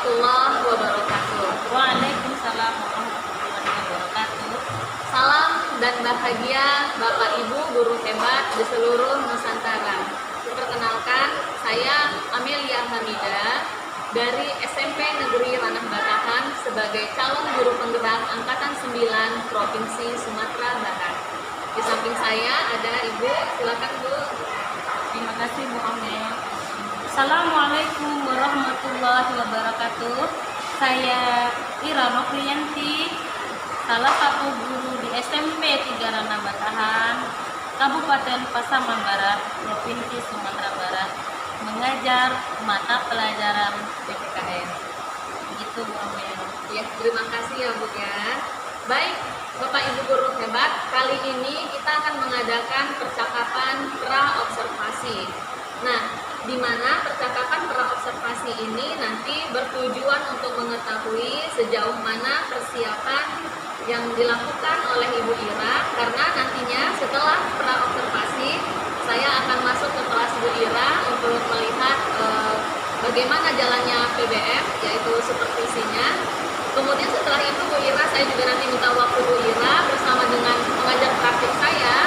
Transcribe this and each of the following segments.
warahmatullahi wabarakatuh. Waalaikumsalam warahmatullahi wabarakatuh. Salam dan bahagia Bapak Ibu guru hebat di seluruh Nusantara. Perkenalkan, saya Amelia Hamida dari SMP Negeri Ranah Batahan sebagai calon guru penggerak Angkatan 9 Provinsi Sumatera Barat. Di samping saya ada Ibu, silakan Bu. Terima kasih Bu Amel. Assalamualaikum warahmatullahi wabarakatuh. Saya Ira Nokriyanti, salah satu guru di SMP 3 Ranah Batahan, Kabupaten Pasaman Barat, Provinsi Sumatera Barat, mengajar mata pelajaran PPKN. Begitu Bu Amel. Ya, terima kasih ya Bu ya. Baik, Bapak Ibu guru hebat, kali ini kita akan mengadakan percakapan pra-observasi. Nah, di mana percakapan pra-observasi ini nanti bertujuan untuk mengetahui sejauh mana persiapan yang dilakukan oleh Ibu Ira, karena nantinya setelah pra-observasi saya akan masuk ke kelas Bu Ira untuk melihat bagaimana jalannya PBM, yaitu supervisinya. Kemudian setelah itu Bu Ira, saya juga nanti minta waktu Bu Ira bersama dengan pengajar praktik saya,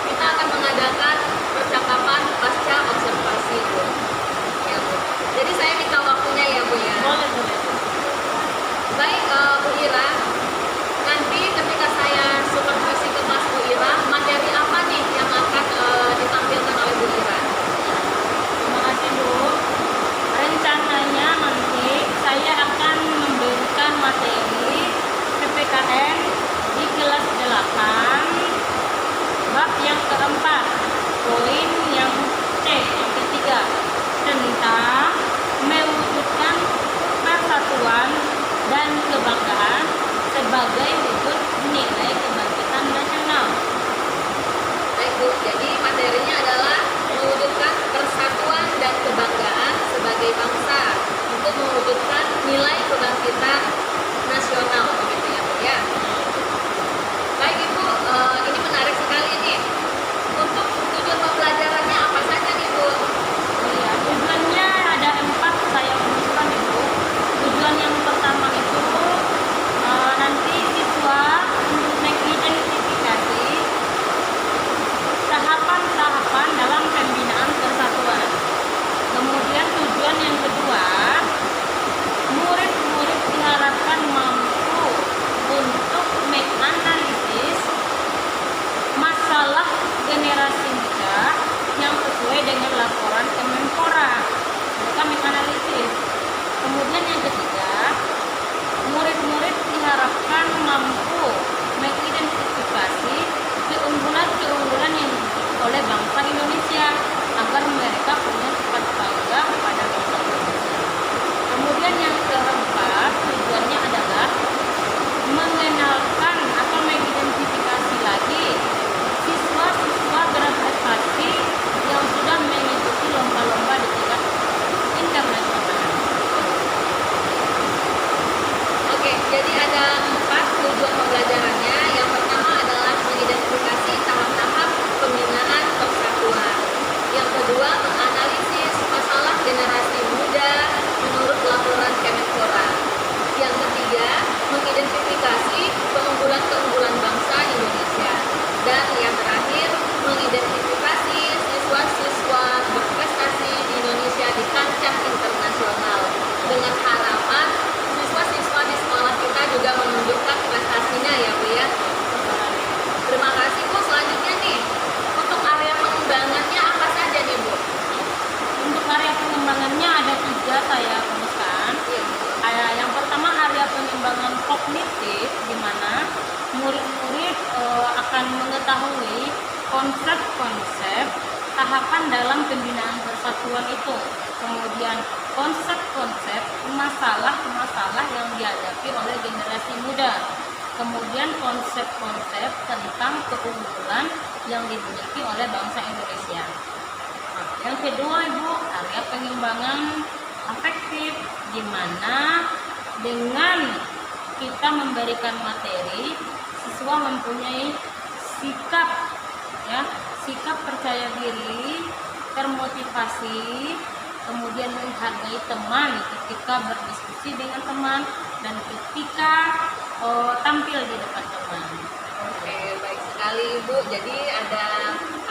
kita akan mengadakan percakapan pasca observasi Bu. Ya Bu. Jadi saya minta waktunya ya Bu ya. Boleh. Baik Bu Ira, nanti ketika saya supervisi ke kelas Bu Ira, materi apa nih yang akan ditampilkan oleh Bu Ira? Terima kasih Bu. Rencananya nanti saya akan memberikan materi PPKN di kelas 8 bab yang keempat, poin yang C, yang ketiga, tentang mewujudkan persatuan dan kebanggaan sebagai wujud nilai kebangkitan nasional. Baik Bu, jadi materinya adalah mewujudkan persatuan dan kebanggaan sebagai bangsa untuk mewujudkan nilai kebangkitan nasional, begitu ya Bu ya. Baik Ibu, ini menarik sekali nih. Untuk tujuan pembelajarannya apa saja nih Bu? Oh iya, tujuannya ada 4 saya usulkan Ibu. Tujuan yang pertama itu nanti siswa untuk mengidentifikasi tahapan-tahapan dalam pembinaan persatuan. Kemudian tujuan yang kedua, murid-murid diharapkan mampu untuk menganalisis masalah generasi muda yang sesuai dengan laporan Kemenpora. Mereka menganalisis. Kemudian yang ketiga, murid-murid diharapkan mampu mengidentifikasi keunggulan-keunggulan yang dimiliki oleh bangsa Indonesia agar mereka punya sifat bangga kepada bangsa Indonesia. Kemudian yang keempat, tujuannya adalah mengenalkan atau mengidentifikasi lagi siswa-siswa berprestasi yang sudah mengikuti lomba-lomba di tingkat internasional. Oke, jadi ada 4 tujuan pembelajarannya. Yang pertama adalah mengidentifikasi tahap-tahap pembinaan persatuan. Yang kedua, menganalisis masalah generasi muda menurut laporan Kemenpora. Yang ketiga, mengidentifikasi keunggulan-keunggulan bangsa Indonesia. Dan yang terakhir, mengidentifikasi siswa-siswa berprestasi di Indonesia di kancah internasional. Dengan harapan siswa-siswa di sekolah kita juga menunjukkan prestasinya ya Bu ya. Terima kasih Bu. Selanjutnya nih, untuk area pengembangannya apa saja nih Bu? Untuk area pengembangannya ada 3 saya rumuskan. Yang pertama area pengembangan kognitif, di mana murid-murid akan mengetahui konsep-konsep tahapan dalam pembinaan persatuan itu. Kemudian konsep-konsep masalah-masalah yang dihadapi oleh generasi muda. Kemudian konsep-konsep tentang keunggulan yang dimiliki oleh bangsa Indonesia. Yang kedua Ibu, area pengembangan afektif, di mana dengan kita memberikan materi, siswa mempunyai sikap percaya diri, termotivasi, kemudian menghargai teman ketika berdiskusi berdiskusi dengan teman, dan ketika tampil di depan teman. Oke, baik sekali Ibu. Jadi ada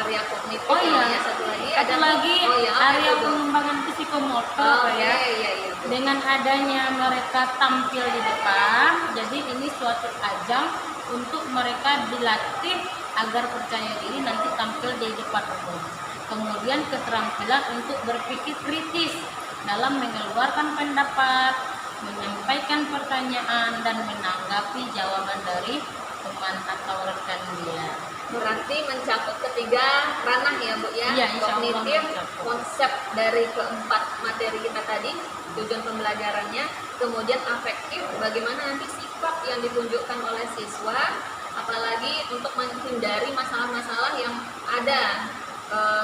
area kognitif Oh iya, ya, satu lagi satu lagi oh ya, apa area itu? pengembangan psikomotor Oh ya. iya Bu. Dengan adanya mereka tampil di depan, jadi ini suatu ajang untuk mereka dilatih agar percaya diri nanti tampil di depan umum. Kemudian keterampilan untuk berpikir kritis dalam mengeluarkan pendapat, menyampaikan pertanyaan, dan menanggapi jawaban dari teman atau rekan dia. Berarti mencakup ketiga ranah ya Bu ya. Iya, insya Allah Kognitif, mencakup. konsep dari keempat materi kita tadi, tujuan pembelajarannya, kemudian afektif, bagaimana nanti sikap yang ditunjukkan oleh siswa, apalagi untuk menghindari masalah-masalah yang ada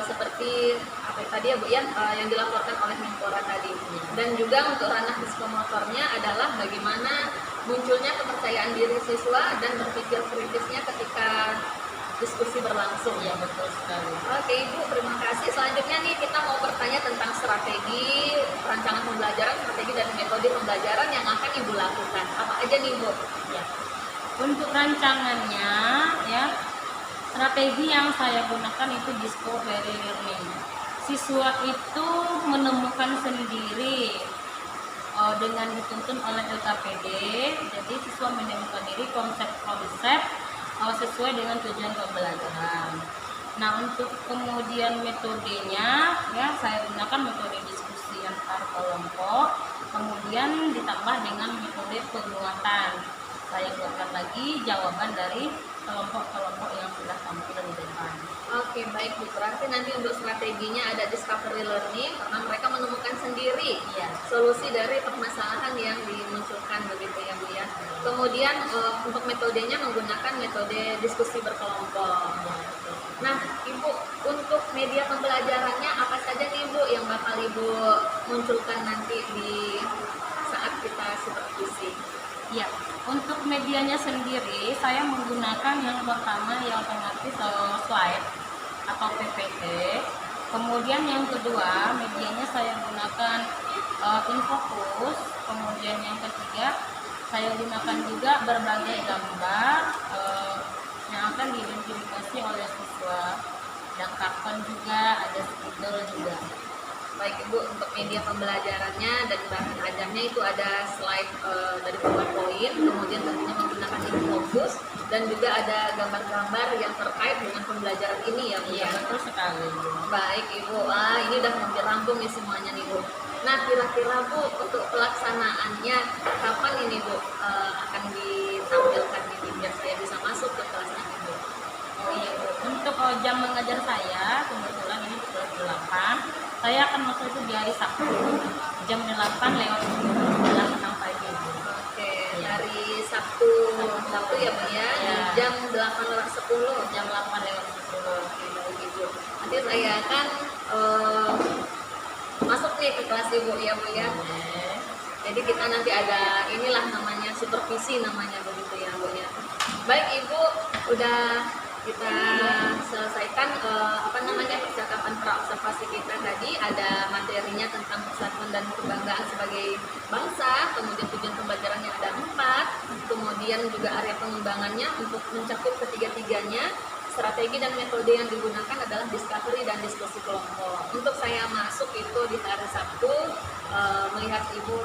seperti apa tadi ya Bu ya, yang dilaporkan oleh Menpora tadi. Dan juga untuk ranah psikomotornya adalah bagaimana munculnya kepercayaan diri siswa dan berpikir kritisnya ketika diskusi berlangsung. Ya, betul sekali. Oke Ibu, terima kasih. Selanjutnya nih kita mau bertanya tentang strategi rancangan pembelajaran, strategi dan metode pembelajaran yang akan Ibu lakukan. Apa aja nih Bu? Ya. Untuk rancangannya ya, strategi yang saya gunakan itu discovery learning. Siswa itu menemukan sendiri dengan dituntun oleh LKPD. Jadi siswa menemukan diri konsep-konsep sesuai dengan tujuan pembelajaran. Nah, untuk kemudian metodenya ya, saya gunakan metode diskusi antar kelompok, kemudian ditambah dengan metode penguatan. Saya buatkan lagi jawaban dari kelompok-kelompok yang sudah tampil di depan. Oke, baik Bu. Berarti nanti untuk strateginya ada discovery learning karena mereka menemukan sendiri Iya. solusi dari permasalahan yang dimunculkan begitu ya Bu ya. Kemudian untuk metodenya menggunakan metode diskusi berkelompok. Nah, Ibu, untuk media pembelajarannya apa saja nih Bu yang bakal Ibu munculkan nanti di saat kita supervisi? Ya, untuk medianya sendiri saya menggunakan yang pertama yang otomatis slide atau PPT. Kemudian yang kedua medianya saya gunakan infocus. Kemudian yang ketiga saya gunakan juga berbagai gambar yang akan diidentifikasi oleh siswa. Ada karton juga, ada spidol juga. Baik Ibu, untuk media pembelajarannya dan bahan ajarnya itu ada slide dari PowerPoint, kemudian tentunya menggunakan infografis dan juga ada gambar-gambar yang terkait dengan pembelajaran ini ya Bu. Iya, betul sekali. Baik Ibu, ini udah hampir rampung nih semuanya nih Bu. Nah, kira-kira Bu untuk pelaksanaannya kapan ini Bu akan ditampilkan ini biar saya bisa masuk ke kelasnya Bu? Oh iya Bu, untuk jam mengajar saya kebetulan ini di kelas 8. Saya akan masuk itu di hari Sabtu jam 8 lewat 10 sampai pagi. Oke, Ya. hari Sabtu ya Bu ya, Ya. jam 8 lewat 10. Jam 8 lewat 10. Oke, baik Ibu. Nanti saya akan masuk nih ke kelas Ibu ya Bu ya. Boleh. Jadi kita nanti ada inilah namanya supervisi namanya begitu ya Bu ya. Baik Ibu, udah kita selesaikan percakapan praobservasi kita tadi. Ada materinya tentang persatuan dan kebanggaan sebagai bangsa, kemudian tujuan pembelajarannya ada 4, kemudian juga area pengembangannya untuk mencakup ketiga-tiganya. Strategi dan metode yang digunakan adalah discovery dan diskusi kelompok. Untuk saya masuk itu di hari Sabtu, melihat Ibu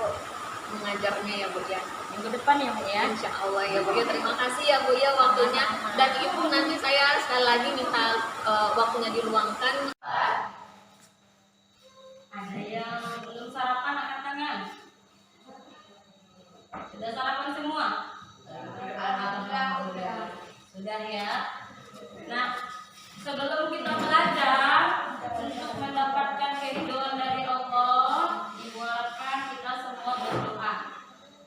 mengajarnya ya Bu ya. Minggu depan ya Bu ya. Insya Allah ya Bu ya. Terima kasih ya Bu ya waktunya. Dan Ibu nanti saya sekali lagi minta waktunya diluangkan. Ada yang belum sarapan angkat tangan. Sudah sarapan semua? Sudah ya. Nah, sebelum kita belajar untuk mendapatkan keridhaan dari Allah, diharapkan kita semua berdoa.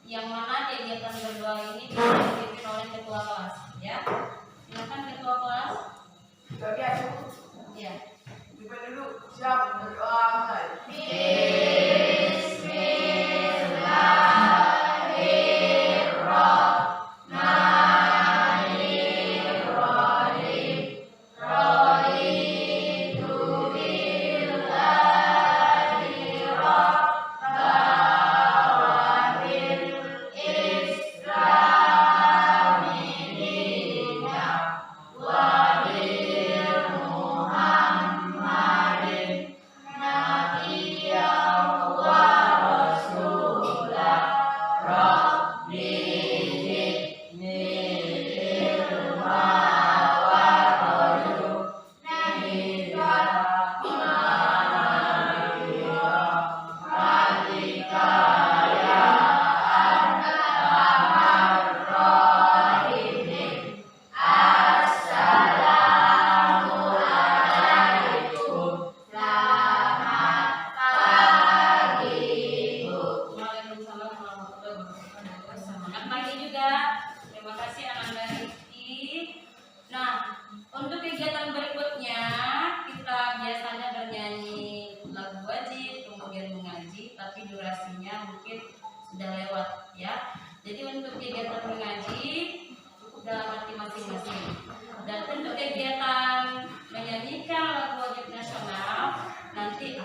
Yang mana kegiatan berdoa ini dipimpin oleh ketua kelas, ya. Silakan ketua kelas. Ya. Dulu siap berdoa mulai.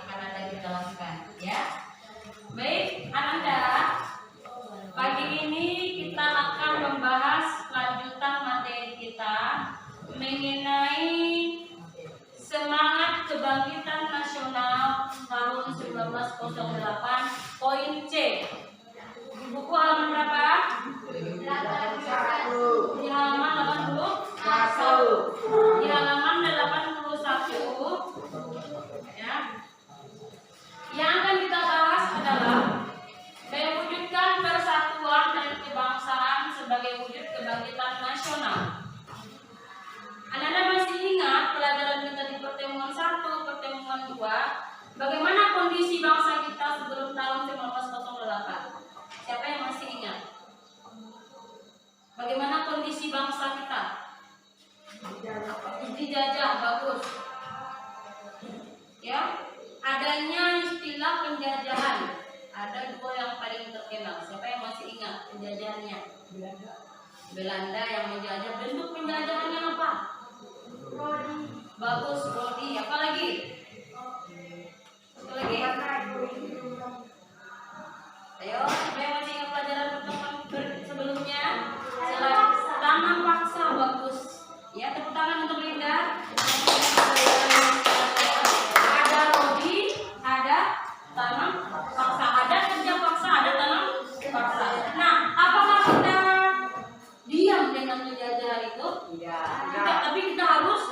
akan ada kita lakukan, ya. Baik, Ananda, pagi ini kita akan membahas lanjutan materi kita mengenai semangat kebangkitan nasional tahun 1908, poin C. Di buku halaman berapa? Di halaman 81. Di halaman 81, ya. Yang akan kita bahas adalah mewujudkan persatuan dan kebangsaan sebagai wujud kebangkitan nasional. Anda masih ingat pelajaran kita di pertemuan 1, pertemuan 2, bagaimana kondisi bangsa kita sebelum tahun 1908? Siapa yang masih ingat? Bagaimana kondisi bangsa kita? Dijajah, bagus. Ya, adanya istilah penjajahan. Ada dua yang paling terkenal. Siapa yang masih ingat penjajahannya? Belanda yang menjajah. Bentuk penjajahannya apa? Bagus, Rodi. Apa lagi? Apa lagi? Ayo, siapa yang masih ingat pelajaran pertemuan sebelumnya? Tanam paksa, bagus. Ya, tepuk tangan untuk Linda. Ada Rodi, ada tanam paksa, ada kerja paksa, ada tanam paksa. Nah, apakah kita diam dengan penjajahan itu? Tidak, tapi kita harus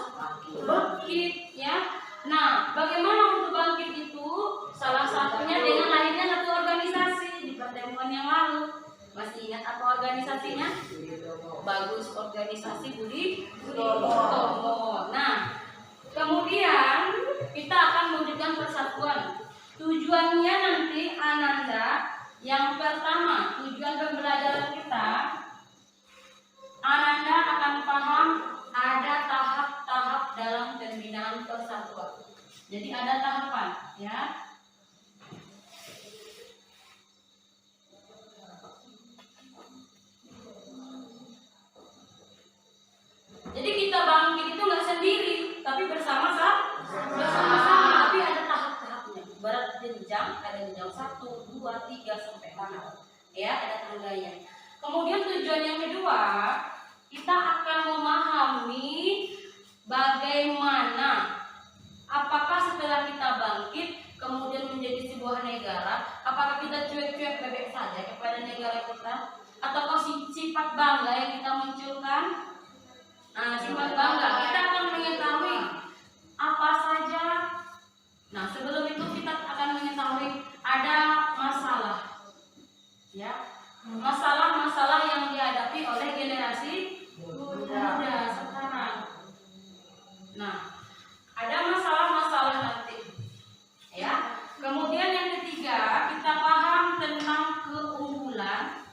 bangkit, ya. Nah, bagaimana untuk bangkit itu? Salah satunya dengan lahirnya satu organisasi di pertemuan yang lalu. Masih ingat apa organisasinya? Bagus, organisasi Budi Utomo. Nah, kemudian kita akan mewujudkan persatuan. Tujuannya nanti Ananda, yang pertama, tujuan pembelajaran kita, Ananda akan paham ada tahap-tahap dalam pembinaan persatuan. Jadi ada tahapan, ya. Jadi kita bangkit itu nggak sendiri, tapi bersama-sama. Tapi ada tahap-tahapnya. Berat jenjang, ada jenjang 1, 2, 3 sampai 6. Ya, ada tangganya. Kemudian tujuan yang kedua, kita akan memahami bagaimana apakah setelah kita bangkit kemudian menjadi sebuah negara, apakah kita cuek-cuek bebek saja kepada negara kita, ataukah sifat bangga yang kita munculkan? Nah, sifat bangga kita akan mengetahui apa saja. Nah, sebelum itu kita akan mengetahui ada masalah, ya, masalah-masalah yang dihadapi oleh generasi muda sekarang. Nah, ada masalah-masalah nanti, ya. Kemudian yang ketiga, kita paham tentang keunggulan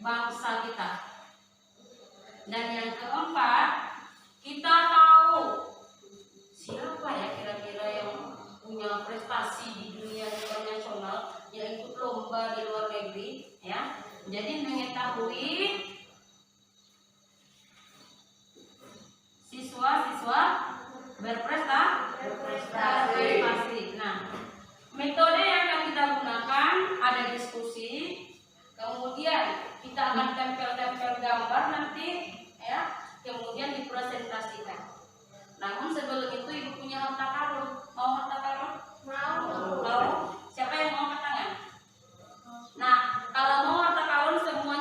bangsa kita. Dan yang keempat, kita tahu siapa ya kira-kira yang punya prestasi di dunia internasional, yang ikut lomba di luar negeri, ya. Jadi mengetahui siswa-siswa berprestasi. Nah, metode yang akan kita gunakan ada diskusi, kemudian kita akan tempel-tempel gambar nanti, ya, kemudian dipresentasikan. Namun sebelum itu ibu punya harta karun. Mau harta karun? Mau. Siapa yang mau angkat tangan? Nah, kalau mau harta karun semua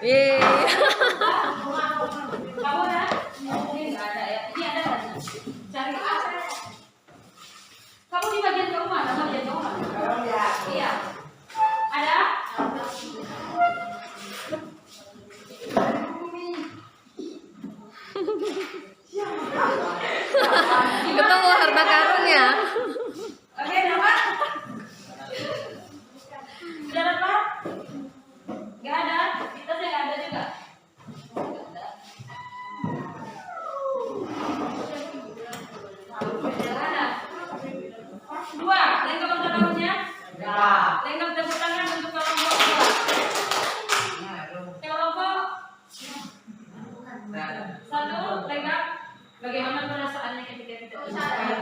Yeay. Kamu ada? Ini nggak ada ya. Ini ada nggak? Cari apa? Kamu di bagian ke rumah, atau bagian ke rumah? Iya. Ada? Ketemu harta karun ya. Oke, dapat? Sudah dapat? Nggak ada? Kita sih nggak ada juga. Nggak ada. Dua, lengkap harta karunnya? Lengkap tepuk tangan untuk kelompok dua. Kelompok satu, lengkap. Bagaimana perasaannya ketika kita nggak ada,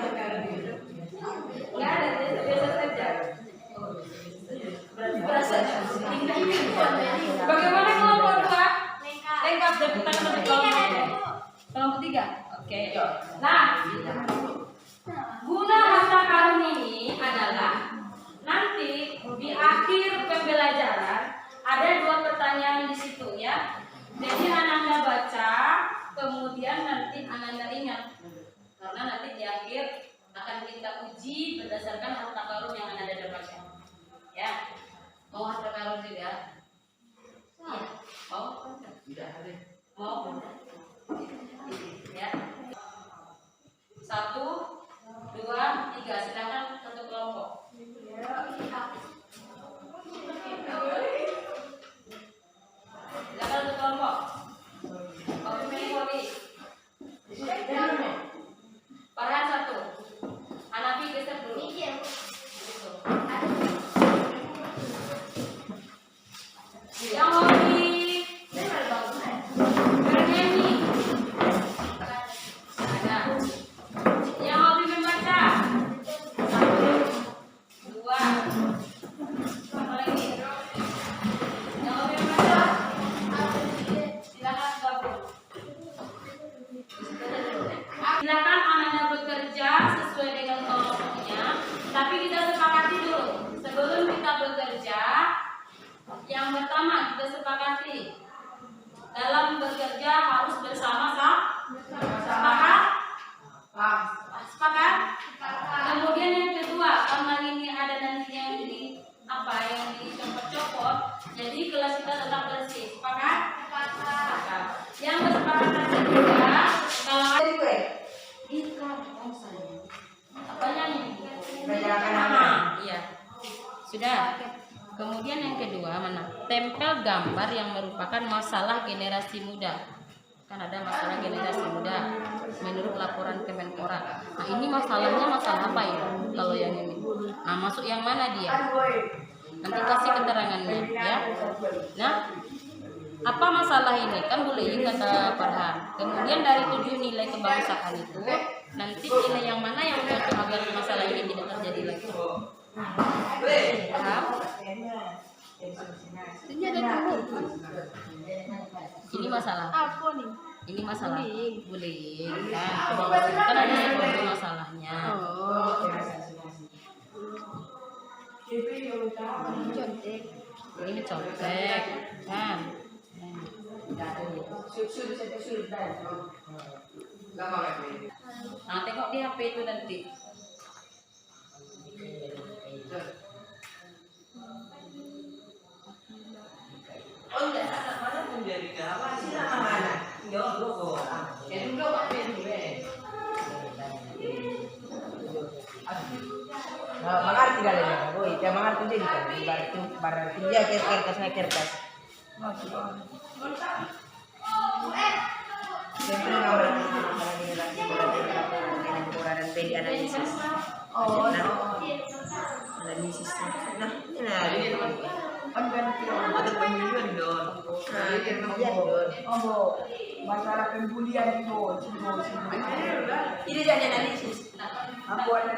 biasa saja. Bagaimana kelompok dua? Lengkap tepuk tangan untuk kelompok tiga. Oke. Nah, guna harta karun ini adalah nanti di akhir pembelajaran ada dua pertanyaan di situ ya. Jadi Ananda baca, kemudian nanti Ananda ingat. Karena nanti di akhir akan kita uji berdasarkan harta karun yang Ananda dapatkan. Ya. Mau harta karun juga? Iya. Mau? Tidak ada. Mau? Ya. 1, 2, 3. Silakan satu kelompok. Silakan satu kelompok. Oke, Meli. Farhan 1. Hanafi geser dulu. Gitu. Yang hobi bernyanyi ada. Yang hobi membaca 1, 2. Apa lagi? Yang hobi membaca silakan gabung. Silakan Ananda bekerja sesuai dengan kelompoknya, tapi kita sepakati dulu sebelum kita bekerja. Yang pertama kita sepakati dalam bekerja harus sepakat? Sepakat? Kemudian yang kedua, karena ini ada nanti yang dicopot-copot, jadi kelas kita tetap bersih. Sepakat? Sepakat. Yang kesepakatan kedua, kalau apanya nih? Iya. Sudah. Kemudian yang kedua mana? Tempel gambar yang merupakan masalah generasi muda. Kan ada masalah generasi muda menurut laporan Kemenpora. Nah, ini masalahnya masalah apa ini? Kalau yang ini. Nah, masuk yang mana dia? Nanti kasih keterangannya ya. Nah, apa masalah ini? Kan boleh kata Farhan. Kemudian dari 7 nilai kebangsaan itu, nanti nilai yang mana yang cocok agar masalah ini tidak terjadi lagi? Ini masalah. Apa nih? Ini masalah. Bullying. Kan ada sebuah masalahnya. Ini contek kan. Nah, tengok di HP itu nanti. Oh, enggak, anak mana pun jadi apa sih nama mana? Enggak, dulu. Jadi enggak apa yang mengerti kali ya, boy. Dia mengerti jadi kan. Ibarat dia kertas. Sempre gambar dan bedi analisis. Oh, analisis. Nah, ini ada pembulian dong. Oh, masalah pembulian itu. Ini jadi analisis. Aku ada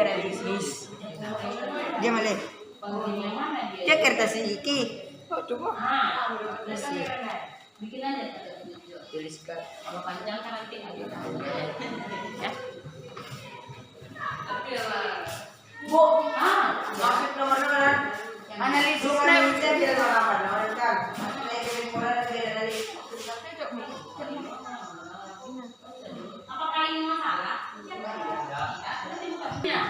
analisis. Dia malah. Dia kertas iki. Oh, coba. Bikin aja. Tuliskan. Kalau panjang kan nanti ada. Ya. Bu, masuk nomor Analisisnya tidak apa-apa, kan? Apakah ini masalah? Ya.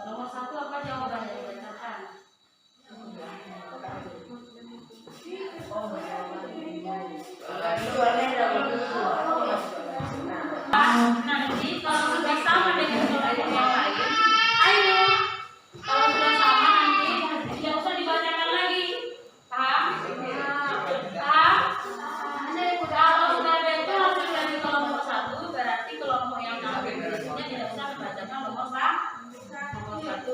Nomor 1 apa jawabannya? Bacakan. Nanti kalau sudah sama dengan kelompok yang lain, ayo. Kalau sudah sama nanti tidak usah dibacakan lagi. Paham? Paham? Kalau sudah beda hasil dari kelompok 1, berarti kelompok yang ngambil berikutnya tidak usah dibacakan nomor 1.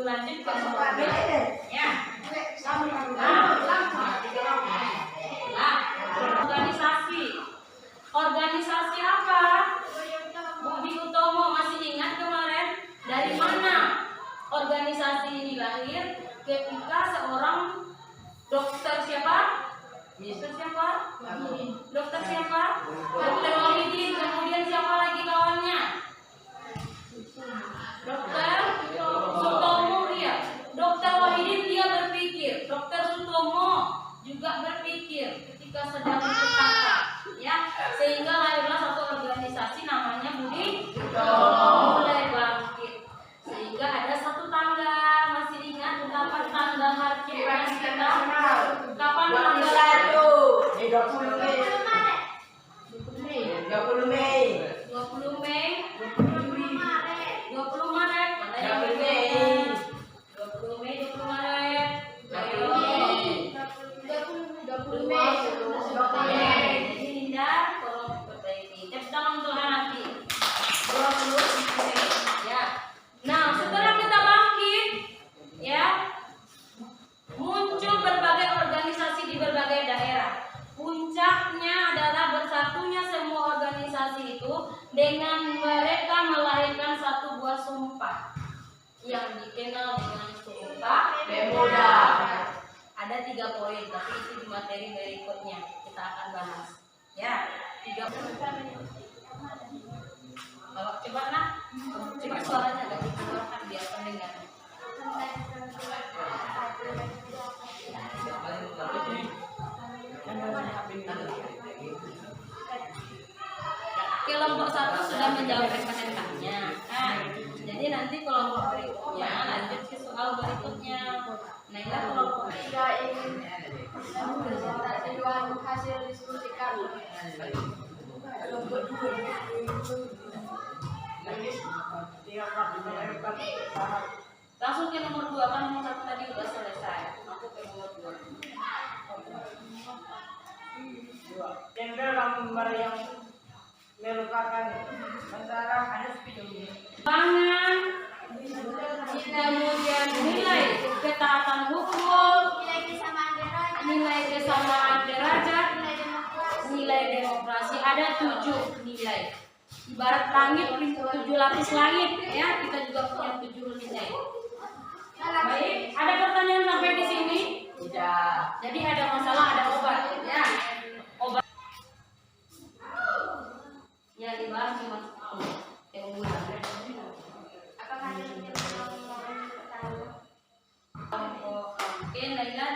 Lanjut ke nomor 2. Ya. Organisasi. Organisasi apa? Budi Utomo masih ingat kemarin? Dari mana organisasi ini lahir? Ketika seorang dokter siapa? Dokter siapa? Dokter siapa? Dokter Maulidin. Kemudian siapa lagi kawannya? Dokter dulu ya. Nah, setelah kita bangkit ya, muncul berbagai organisasi di berbagai daerah. Puncaknya adalah bersatunya semua organisasi itu dengan mereka melahirkan satu buah sumpah yang dikenal dengan Sumpah Pemuda. Ada 3 poin, tapi itu di materi berikutnya kita akan bahas. Ya, 3 poin. Coba nak, coba suaranya agak dikeluarkan biar pendengar. Kelompok 1 sudah menjawab SNK-nya. Nah, jadi nanti kelompok berikutnya lanjut ke soal berikutnya. Nah, ini kelompok 3 ingin presentasikan hasil diskusi kami. Kelompok 2 langsung ke nomor 2, kan nomor 1 tadi udah selesai. Aku ke nomor 2. Gender gambar yang merupakan antara harus Pangan, kemudian nilai ketaatan hukum, nilai kesamaan derajat, nilai demokrasi. Ada 7 nilai. Ibarat langit 7 lapis langit ya, kita juga punya 7 nilai. Baik, ada pertanyaan sampai di sini? tidak. Jadi ada masalah, ada obat ya. Obat yang dibahas cuma keunggulan. Apakah ada yang mau bertanya? Oke, Laila.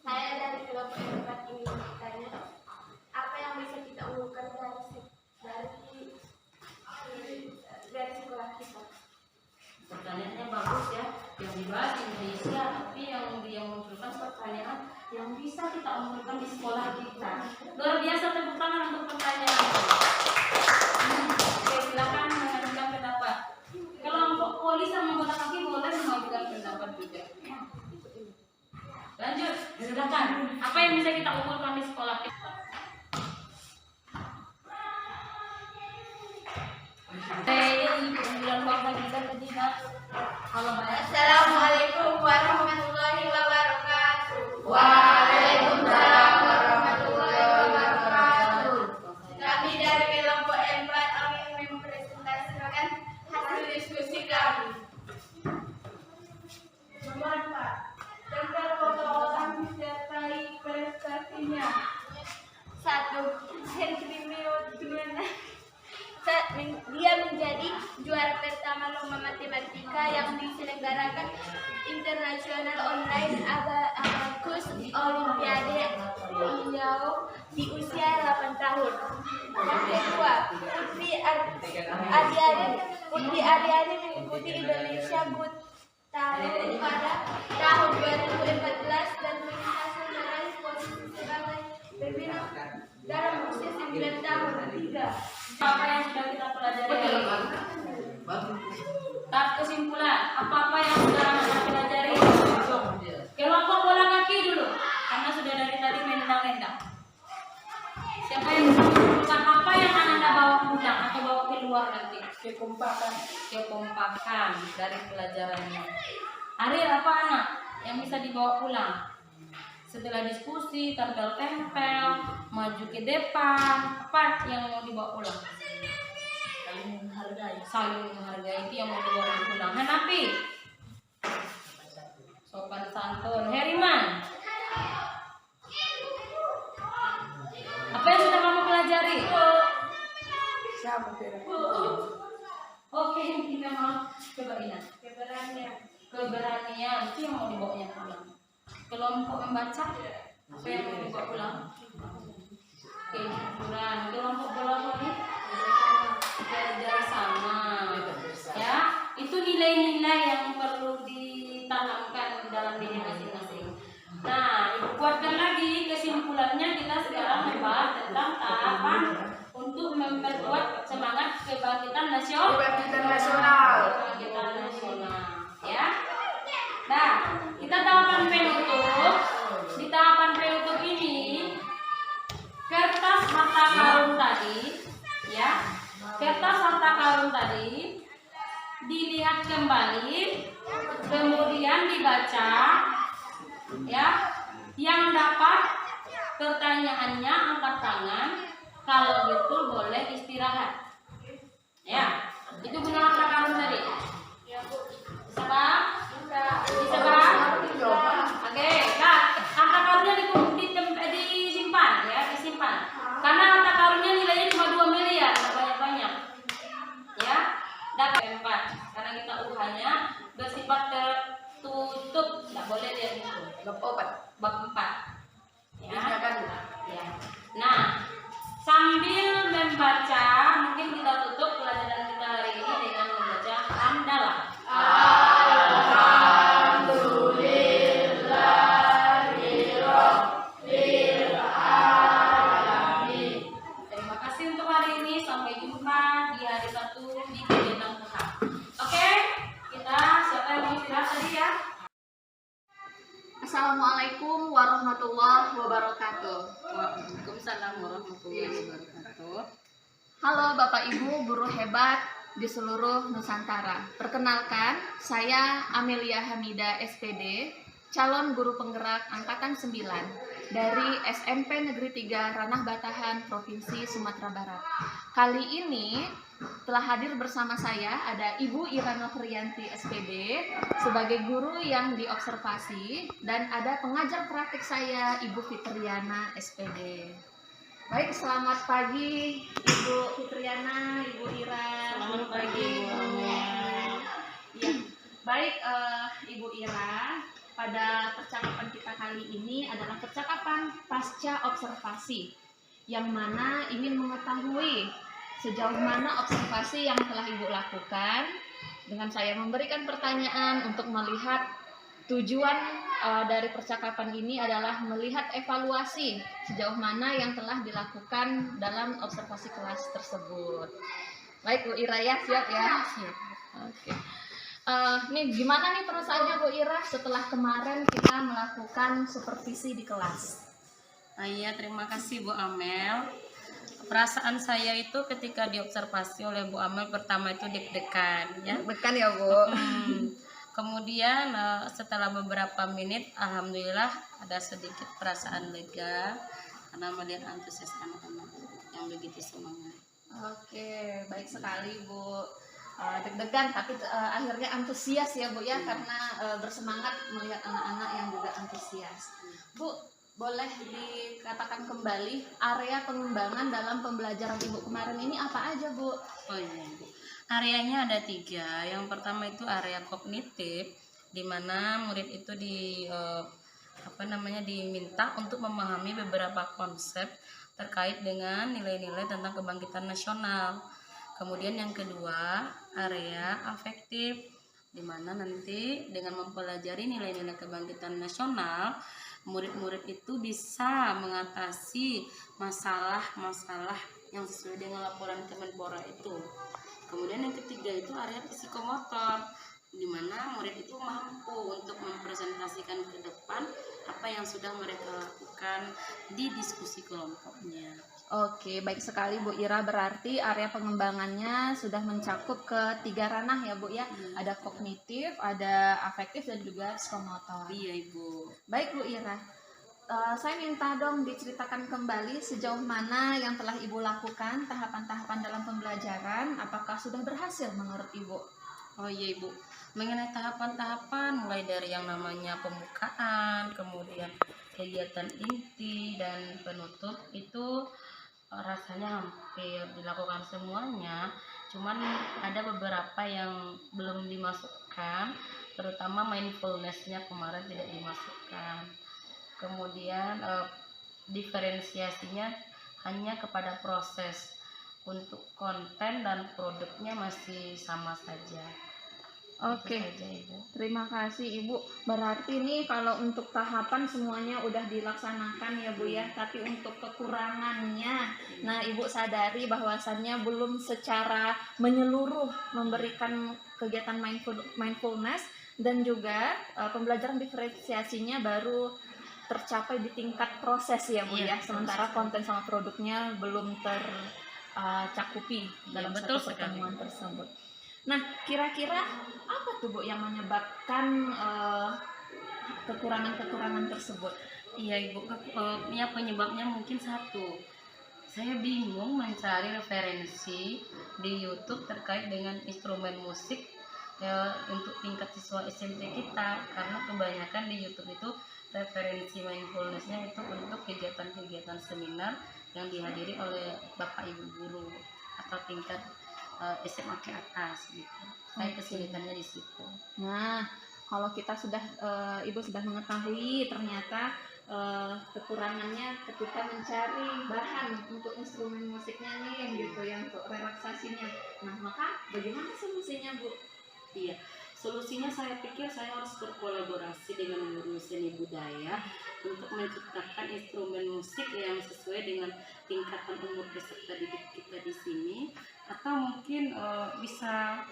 Saya dari kelompok yang tempat ini bertanya, apa yang bisa kita unggulkan dari sekolah kita? Pertanyaannya bagus ya. Yang dibahas Indonesia, tapi yang dia munculkan pertanyaan yang bisa kita unggulkan di sekolah kita. Luar biasa, tepuk tangan untuk pertanyaan. Oke, silakan mengajukan pendapat. Kelompok poli sama anggota kaki boleh mengajukan pendapat juga. Lanjut, silakan. Apa yang bisa kita unggulkan di sekolah kita? Keunggulan bangsa kita tadi, Nak. Kalau banyak. Assalamualaikum warahmatullahi wabarakatuh. Waalaikumsalam warahmatullahi wabarakatuh. Kami dari kelompok 4 ingin mempresentasikan hasil diskusi kami. Nomor 4. Tentang orang disertai prestasinya. 1. Henry Meoduna. Dia menjadi juara pertama lomba matematika yang diselenggarakan internasional online Abacus Olimpiade Riau di usia 8 tahun. Yang kedua, Putri Ariani mengikuti Indonesia Good Talent pada tahun 2014 dan berhasil meraih posisi sebagai pembina dalam usia 9 tahun. 3. Apa yang sudah kita pelajari? Tahap kesimpulan, apa-apa yang sudah kita pelajari? Kelompok bola kaki dulu, karena sudah dari tadi menendang-nendang. Siapa yang bisa menentukan apa yang Anda bawa pulang atau bawa keluar nanti? Kekompakan dari pelajarannya. Arir, apa anak yang bisa dibawa pulang? Setelah diskusi, tempel-tempel, maju ke depan, apa yang mau dibawa pulang? Saling menghargai itu yang mau dibawa pulang. Hanapi, sopan santun. Heriman, apa yang sudah kamu pelajari? Oke, kita mau coba ingat. Keberanian itu yang mau dibawanya pulang. Kelompok membaca, apa yang mau dibawa pulang? Kejujuran. Kelompok bola voli, belajar sama. Ya, itu nilai-nilai yang perlu ditanamkan dalam diri masing-masing. Nah, kuatkan lagi kesimpulannya, kita sekarang membahas tentang tahapan untuk memperkuat semangat kebangkitan nasional. Kebangkitan nasional, ya. Nah, kita tahapan penutup. Di tahapan penutup ini ya. Kertas harta karun tadi dilihat kembali, kemudian dibaca, ya. Yang dapat pertanyaannya angkat tangan, kalau gitu boleh istirahat. Ya, itu guna harta karun tadi. Bisa Bang? Bisa Bang? Oke, nah harta karunnya disimpan ya, disimpan. Karena harta karunnya nilainya cuma 2 miliar, nggak banyak-banyak. Ya, dapat 4. Karena kita UH-nya bersifat tertutup, nggak boleh lihat itu. Bab 4. Ya. Ya. Nah, sambil membaca, mungkin kita tutup pelajaran kita hari ini dengan membaca hamdalah. Terima kasih untuk hari ini. Sampai jumpa di hari Sabtu di kegiatan tahap. Oke, kita siapa yang mau istirahat tadi ya? Assalamualaikum warahmatullahi wabarakatuh. Waalaikumsalam warahmatullahi wabarakatuh. Halo Bapak Ibu guru hebat di seluruh Nusantara. Perkenalkan, saya Amelia Hamida SPD, calon guru penggerak angkatan 9 dari SMP Negeri 3 Ranah Batahan, Provinsi Sumatera Barat. Kali ini telah hadir bersama saya ada Ibu Ira Nofriyanti SPD sebagai guru yang diobservasi, dan ada pengajar praktik saya Ibu Fitriana SPD. Baik, selamat pagi Ibu Fitriana, Ibu Ira. Selamat pagi, Bu Amel. Ya, baik Ibu Ira, pada percakapan kita kali ini adalah percakapan pasca observasi, yang mana ingin mengetahui sejauh mana observasi yang telah Ibu lakukan. Dengan saya memberikan pertanyaan untuk melihat tujuan dari percakapan ini adalah melihat evaluasi sejauh mana yang telah dilakukan dalam observasi kelas tersebut. Baik Bu Ira ya, siap ya? Siap. Oke. Nih gimana nih perasaannya Bu Ira setelah kemarin kita melakukan supervisi di kelas? Iya, terima kasih Bu Amel. Perasaan saya itu ketika diobservasi oleh Bu Amel pertama itu deg-degan ya. Deg-degan ya Bu. Kemudian setelah beberapa menit, alhamdulillah ada sedikit perasaan lega karena melihat antusias anak-anak yang begitu semangat. Oke, baik sekali Bu. Deg-degan tapi akhirnya antusias ya Bu ya, karena bersemangat melihat anak-anak yang juga antusias. Bu, boleh dikatakan kembali area pengembangan dalam pembelajaran Ibu kemarin ini apa aja Bu? Oh iya Bu. Areanya ada 3. Yang pertama itu area kognitif, di mana murid itu diminta untuk memahami beberapa konsep terkait dengan nilai-nilai tentang kebangkitan nasional. Kemudian yang kedua, area afektif, di mana nanti dengan mempelajari nilai-nilai kebangkitan nasional, murid-murid itu bisa mengatasi masalah-masalah yang sesuai dengan laporan Kemenpora itu. Kemudian yang ketiga itu area psikomotor, di mana murid itu mampu untuk mempresentasikan ke depan apa yang sudah mereka lakukan di diskusi kelompoknya. Oke, baik sekali Bu Ira, berarti area pengembangannya sudah mencakup ke 3 ranah ya Bu ya. Ada kognitif, ada afektif, dan juga psikomotor. Iya Ibu. Baik Bu Ira, saya minta dong diceritakan kembali sejauh mana yang telah Ibu lakukan tahapan-tahapan dalam pembelajaran, apakah sudah berhasil menurut Ibu? Oh iya Ibu, mengenai tahapan-tahapan mulai dari yang namanya pembukaan, kemudian kegiatan inti dan penutup itu rasanya hampir dilakukan semuanya, cuman ada beberapa yang belum dimasukkan, terutama mindfulness-nya kemarin tidak dimasukkan. Kemudian diferensiasinya hanya kepada proses, untuk konten dan produknya masih sama saja. Oke, terima kasih Ibu. Berarti nih kalau untuk tahapan semuanya udah dilaksanakan ya Bu ya, tapi untuk kekurangannya, nah Ibu sadari bahwasannya belum secara menyeluruh memberikan kegiatan mindfulness, dan juga pembelajaran diferensiasinya baru tercapai di tingkat proses ya Bu ya, sementara konten sama produknya belum cakupi dalam betul satu sekali. pertemuan tersebut. Nah, kira-kira apa tuh Bu yang menyebabkan kekurangan-kekurangan tersebut? Iya Ibu, ya penyebabnya mungkin satu, saya bingung mencari referensi di YouTube terkait dengan instrumen musik ya, untuk tingkat siswa SMP kita, karena kebanyakan di YouTube itu referensi mindfulness-nya itu untuk kegiatan-kegiatan seminar yang dihadiri oleh Bapak Ibu guru atau tingkat SMA ke atas gitu. Saya kesulitannya di situ. Nah, kalau kita sudah Ibu sudah mengetahui ternyata kekurangannya ketika mencari bahan untuk instrumen musiknya nih yang gitu ya, untuk relaksasinya. Nah, maka bagaimana solusinya Bu? Iya, solusinya saya pikir saya harus berkolaborasi dengan guru seni budaya untuk menciptakan instrumen musik yang sesuai dengan tingkatan umur peserta didik kita di sini, atau mungkin bisa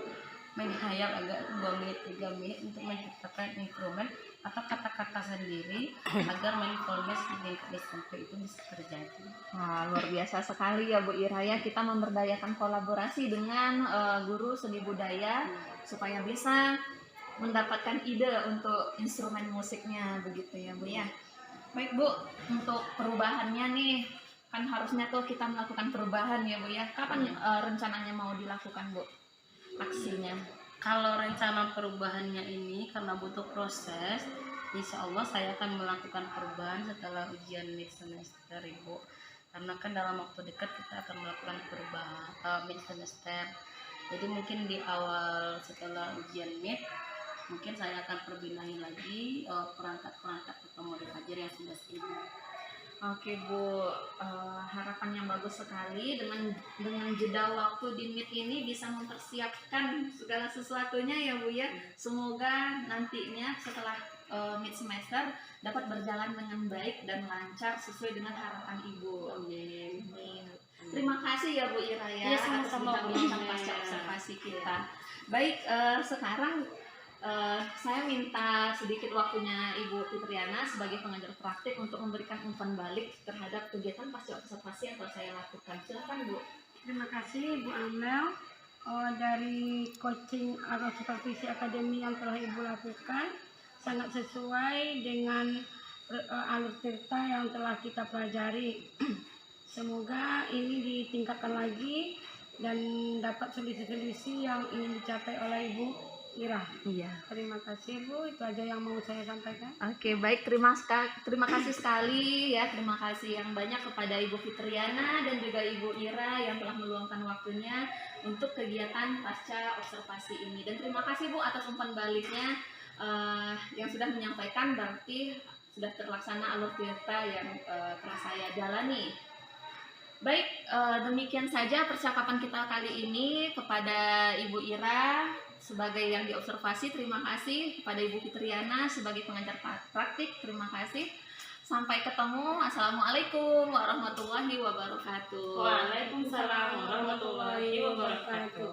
menghayal agak 2 menit 3 menit untuk menciptakan instrumen atau kata-kata sendiri agar mindfulness di tingkat SMP itu bisa terjadi. Wah, luar biasa sekali ya Bu Ira ya, kita memberdayakan kolaborasi dengan guru seni budaya supaya bisa mendapatkan ide untuk instrumen musiknya begitu ya Bu ya. Baik Bu, untuk perubahannya nih kan harusnya tuh kita melakukan perubahan ya Bu ya. Kapan rencananya mau dilakukan Bu aksinya? Kalau rencana perubahannya ini karena butuh proses, insya Allah saya akan melakukan perubahan setelah ujian mid semester Ibu. Karena kan dalam waktu dekat kita akan melakukan perubahan mid semester. Jadi mungkin di awal setelah ujian mid, mungkin saya akan perbinahi lagi perangkat-perangkat atau model ajar yang sudah sibuk. Oke Bu, harapan yang bagus sekali dengan jeda waktu di MIT ini bisa mempersiapkan segala sesuatunya ya Bu ya. Semoga nantinya setelah mid semester dapat berjalan dengan baik dan lancar sesuai dengan harapan Ibu. Amin. Terima kasih ya Bu Ira ya, Iya, atas sama-sama, Bu. bincang-bincang pasca observasi kita. Baik, sekarang saya minta sedikit waktunya Ibu Fitriana sebagai pengajar praktik untuk memberikan umpan balik terhadap kegiatan pasca observasi yang telah saya lakukan. Silakan Bu. Terima kasih Bu Amel. Dari coaching atau supervisi akademi yang telah Ibu lakukan sangat sesuai dengan alur cerita yang telah kita pelajari. Semoga ini ditingkatkan lagi dan dapat selisih-selisih yang ingin dicapai oleh Ibu Ira. Iya. Terima kasih Bu, itu aja yang mau saya sampaikan. Oke, baik, terima kasih sekali ya, terima kasih yang banyak kepada Ibu Fitriana dan juga Ibu Ira yang telah meluangkan waktunya untuk kegiatan pasca observasi ini. Dan terima kasih Bu atas umpan baliknya yang sudah menyampaikan, berarti sudah terlaksana alur cerita yang telah saya jalani. Baik, demikian saja percakapan kita kali ini kepada Ibu Ira sebagai yang diobservasi, terima kasih kepada Ibu Fitriana sebagai pengajar praktik, terima kasih. Sampai ketemu. Assalamualaikum warahmatullahi wabarakatuh. Waalaikumsalam warahmatullahi wabarakatuh.